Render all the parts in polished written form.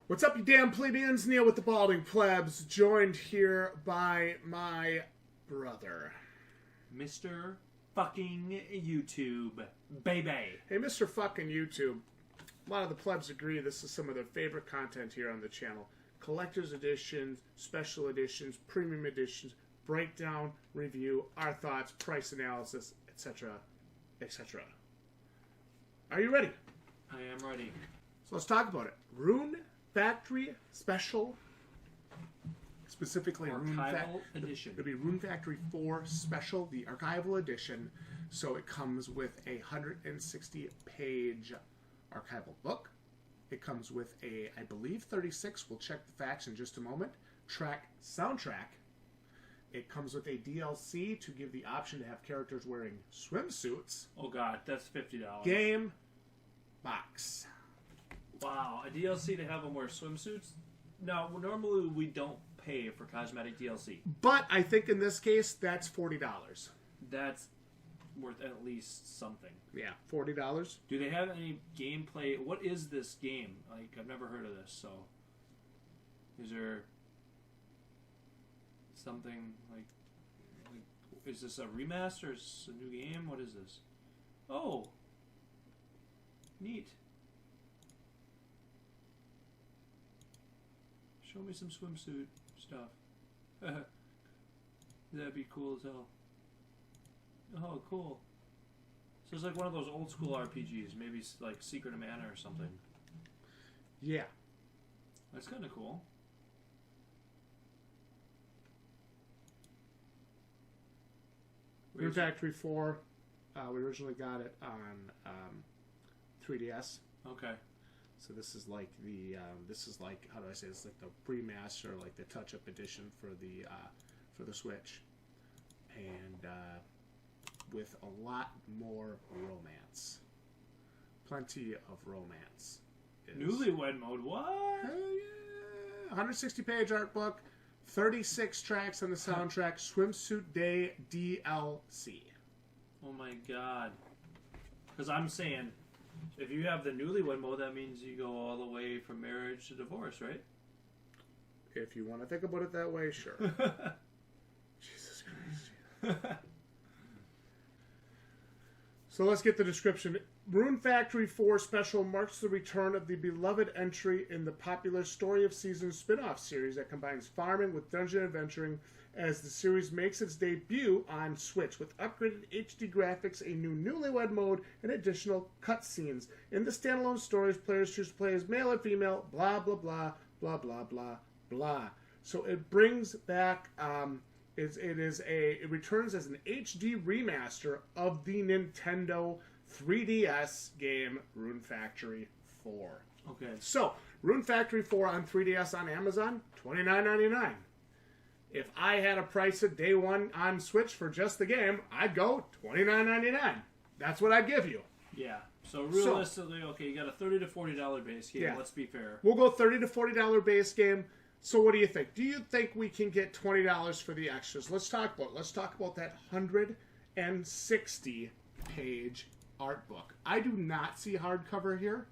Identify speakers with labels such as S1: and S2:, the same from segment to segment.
S1: What's up, you damn plebeians? Neil with the Balding Plebs, joined here by my brother,
S2: Mr. fucking YouTube, baby.
S1: Hey, Mr. fucking YouTube. A lot of the plebs agree this is some of their favorite content here on the channel. Collector's editions, special editions, premium editions, breakdown, review, our thoughts, price analysis, etc., etc. Are you ready?
S2: I am ready.
S1: So let's talk about it. Rune Factory Special, specifically
S2: Archival Edition.
S1: It'll be Rune Factory 4 Special, the Archival Edition. So it comes with a 160-page archival book. It comes with a, I believe, 36. We'll check the facts in just a moment. Soundtrack. It comes with a DLC to give the option to have characters wearing swimsuits.
S2: Oh god, that's $50.
S1: Game box.
S2: Wow, a DLC to have them wear swimsuits? No, normally we don't pay for cosmetic DLC.
S1: But I think in this case, that's $40.
S2: That's worth at least something.
S1: Yeah, $40.
S2: Do they have any gameplay? What is this game? Like, I've never heard of this, so... Is there... something, like... is this a remaster? Is this a new game? What is this? Oh! Neat. Show me some swimsuit stuff. That'd be cool as hell. Oh, cool. So it's like one of those old school RPGs, maybe like Secret of Mana or something.
S1: Yeah.
S2: That's kind of cool.
S1: Rune Factory 4, we originally got it on 3DS.
S2: Okay.
S1: So this is like the how do I say this? Like the remaster, like the touch-up edition for the Switch, and with a lot more romance, plenty of romance.
S2: Newlywed mode, what?
S1: Hell yeah! 160-page art book, 36 tracks on the soundtrack, Swimsuit Day DLC.
S2: Oh my god! Because I'm saying, if you have the newlywed mode, that means you go all the way from marriage to divorce, right?
S1: If you want to think about it that way, sure. Jesus Christ. So let's get the description. Rune Factory 4 Special marks the return of the beloved entry in the popular Story of Seasons spin-off series that combines farming with dungeon adventuring as the series makes its debut on Switch with upgraded HD graphics, a new newlywed mode, and additional cutscenes. In the standalone stories, players choose to play as male or female, blah, blah, blah, blah, blah, blah, blah. So it brings back... It returns as an HD remaster of the Nintendo 3DS game Rune Factory 4.
S2: Okay.
S1: So, Rune Factory 4 on 3DS on Amazon, $29.99. If I had a price at day one on Switch for just the game, I'd go $29.99. That's what I'd give you.
S2: Yeah. So realistically, okay, you got a $30 to $40 base game. Yeah. Let's be fair.
S1: We'll go $30 to $40 base game. So what do you think? Do you think we can get $20 for the extras? Let's talk about that 160-page art book. I do not see hardcover here.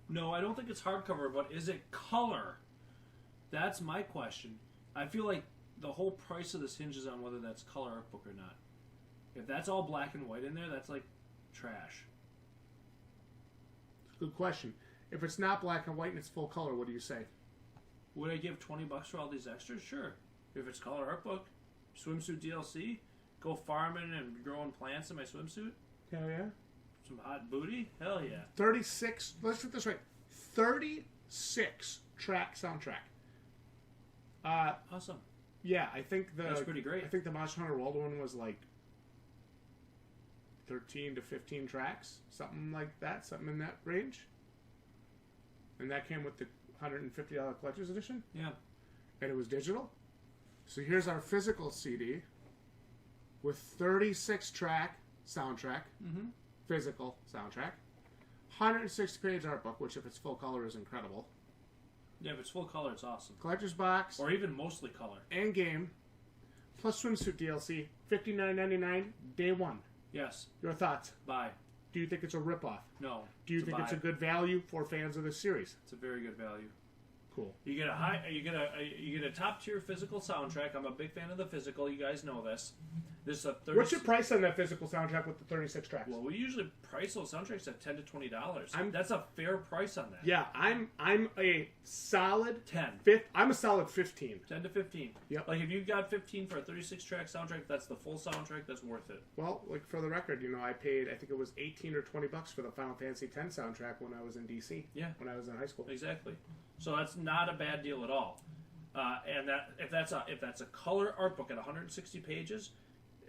S2: No, I don't think it's hardcover, but is it color? That's my question. I feel like the whole price of this hinges on whether that's color art book or not. If that's all black and white in there, that's like trash.
S1: Good question. If it's not black and white and it's full color, what do you say?
S2: Would I give $20 for all these extras? Sure. If it's color art book, swimsuit DLC, go farming and growing plants in my swimsuit.
S1: Hell yeah.
S2: Some hot booty. Hell yeah.
S1: 36. Let's get this right. 36 track soundtrack.
S2: Awesome.
S1: Yeah, I think
S2: that's pretty great.
S1: I think the Monster Hunter World one was like 13 to 15 tracks, something like that, something in that range. And that came with the $150 collector's edition.
S2: Yeah.
S1: And it was digital. So here's our physical CD with 36 track soundtrack, physical soundtrack, 160-page art book, which if it's full color is incredible.
S2: Yeah, if it's full color, it's awesome.
S1: Collector's box.
S2: Or even mostly color.
S1: And game. Plus swimsuit DLC, $59.99, day one.
S2: Yes.
S1: Your thoughts?
S2: Buy.
S1: Do you think it's a ripoff?
S2: No.
S1: Do you think it's a good value for fans of this series?
S2: It's a very good value.
S1: cool.
S2: You get a top tier physical soundtrack. I'm a big fan of the physical. You guys know this. This is a 30.
S1: What's your price on that physical soundtrack with the 36 tracks?
S2: Well, we usually price those soundtracks at $10 to $20. That's a fair price on that.
S1: Yeah, I'm a solid
S2: 10.
S1: I'm a solid 15.
S2: 10 to 15.
S1: Yep.
S2: Like if you got 15 for a 36 track soundtrack, that's the full soundtrack. That's worth it.
S1: Well, like for the record, I paid, I think it was 18 or 20 bucks for the Final Fantasy X soundtrack when I was in DC.
S2: Yeah.
S1: When I was in high school.
S2: Exactly. So that's not a bad deal at all. And that if that's a color art book at 160 pages,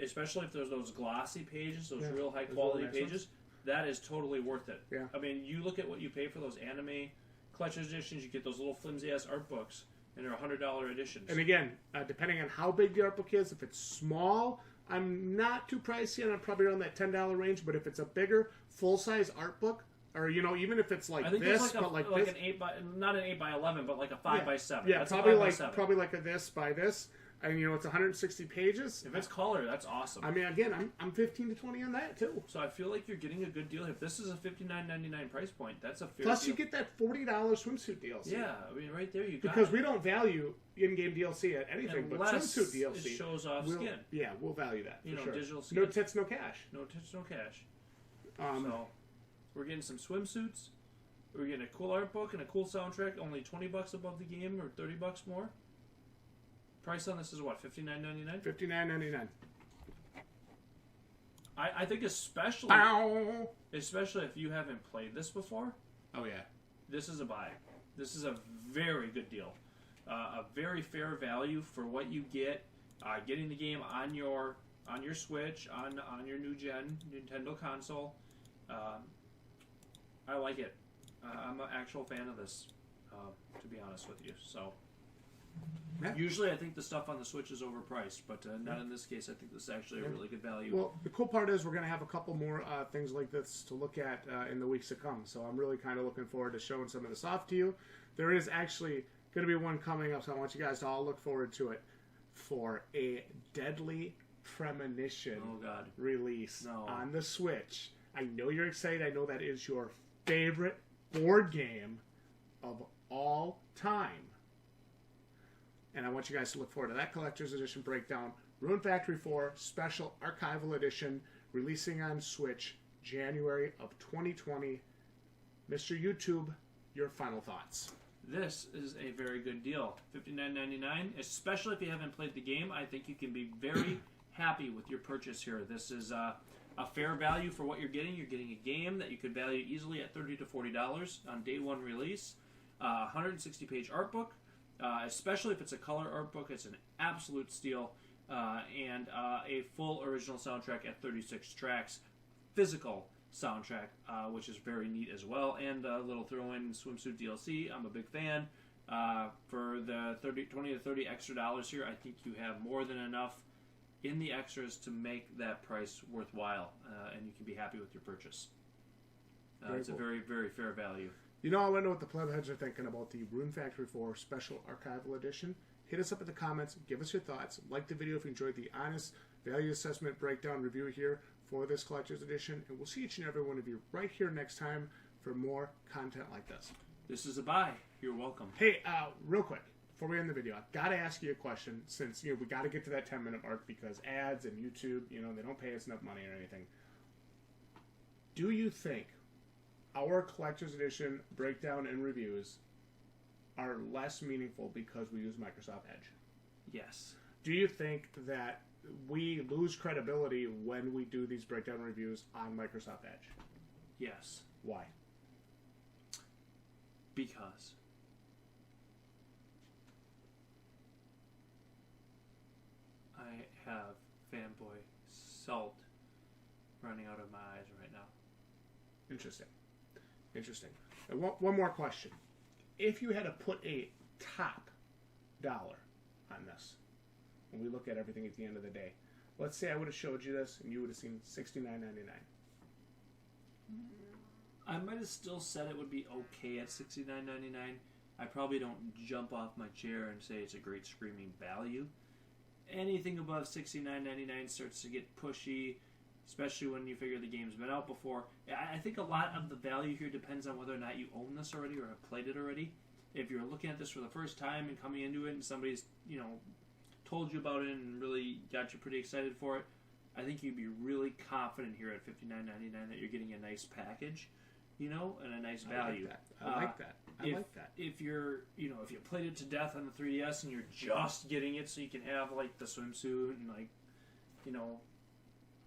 S2: especially if there's those glossy pages, those real high quality
S1: really nice
S2: pages, that is totally worth it.
S1: Yeah.
S2: I mean, you look at what you pay for those anime collector's editions. You get those little flimsy ass art books, and they're $100 editions.
S1: And again, depending on how big the art book is, if it's small, I'm not too pricey, and I'm probably around that $10 range. But if it's a bigger, full size art book, or even if it's like this, but like this,
S2: an 8 not an 8x11, but like a 5x7.
S1: Yeah,
S2: that's
S1: probably like a this by this. And it's 160 pages.
S2: If it's color, that's awesome.
S1: I mean, again, I'm 15 to 20 on that too.
S2: So I feel like you're getting a good deal. If this is a $59.99 price point, that's a fair
S1: Plus,
S2: deal.
S1: you get that $40 swimsuit DLC.
S2: Yeah, I mean, right there you got
S1: because we don't value in-game DLC at anything, but swimsuit DLC
S2: it shows off skin.
S1: Yeah, we'll value that. For sure.
S2: Digital skin.
S1: No tits, no cash.
S2: No tits, no cash.
S1: So
S2: we're getting some swimsuits. We're getting a cool art book and a cool soundtrack. Only $20 above the game, or $30 more. Price on this is what, $59.99?
S1: $59.99.
S2: I think especially if you haven't played this before.
S1: Oh yeah,
S2: this is a buy. This is a very good deal. A very fair value for what you get. Getting the game on your Switch, on your new gen Nintendo console. I like it. I'm an actual fan of this, to be honest with you. So.
S1: Yeah.
S2: Usually I think the stuff on the Switch is overpriced, but not in this case. I think this is actually a really good value.
S1: Well, the cool part is we're going to have a couple more things like this to look at in the weeks to come, so I'm really kind of looking forward to showing some of this off to you. There is actually going to be one coming up, so I want you guys to all look forward to it for a Deadly Premonition release on the Switch. I know you're excited. I know that is your favorite board game of all time. And I want you guys to look forward to that collector's edition breakdown. Rune Factory 4 Special Archival Edition, releasing on Switch January of 2020. Mr. YouTube, your final thoughts.
S2: This is a very good deal. $59.99, especially if you haven't played the game. I think you can be very happy with your purchase here. This is a fair value for what you're getting. You're getting a game that you could value easily at $30 to $40 on day one release. 160-page art book. Especially if it's a color art book, it's an absolute steal. And a full original soundtrack at 36 tracks. Physical soundtrack, which is very neat as well. And a little throw-in swimsuit DLC. I'm a big fan. For the $20 to $30 extra here, I think you have more than enough in the extras to make that price worthwhile. And you can be happy with your purchase. It's a very, very fair value.
S1: I want to know what the Plebheads are thinking about the Rune Factory 4 Special Archival Edition. Hit us up in the comments. Give us your thoughts. Like the video if you enjoyed the honest value assessment breakdown review here for this collector's edition. And we'll see each and every one of you right here next time for more content like this.
S2: This is a buy. You're welcome.
S1: Hey, real quick, before we end the video, I've got to ask you a question since we got to get to that 10-minute mark because ads and YouTube, they don't pay us enough money or anything. Do you think our collector's edition breakdown and reviews are less meaningful because we use Microsoft Edge?
S2: Yes.
S1: Do you think that we lose credibility when we do these breakdown reviews on Microsoft Edge?
S2: Yes.
S1: Why?
S2: Because I have fanboy salt running out of my eyes right now.
S1: Interesting. And one more question. If you had to put a top dollar on this, when we look at everything at the end of the day, let's say I would have showed you this and you would have seen $69.99.
S2: I might have still said it would be okay at $69.99. I probably don't jump off my chair and say it's a great screaming value. Anything above $69.99 starts to get pushy, especially when you figure the game's been out before. I think a lot of the value here depends on whether or not you own this already or have played it already. If you're looking at this for the first time and coming into it, and somebody's told you about it and really got you pretty excited for it, I think you'd be really confident here at $59.99 that you're getting a nice package, and a nice value.
S1: I like that.
S2: If you're, if you played it to death on the 3DS and you're just getting it so you can have like the swimsuit and like,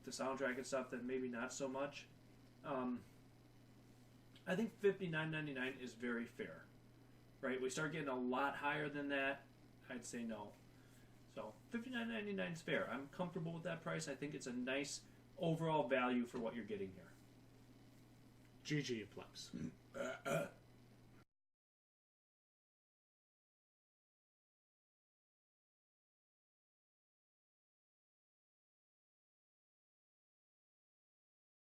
S2: the soundtrack and stuff, then maybe not so much. I think $59.99 is very fair, right? We start getting a lot higher than that, I'd say no. So $59.99 is fair. I'm comfortable with that price. I think it's a nice overall value for what you're getting here.
S1: GG, Plebs.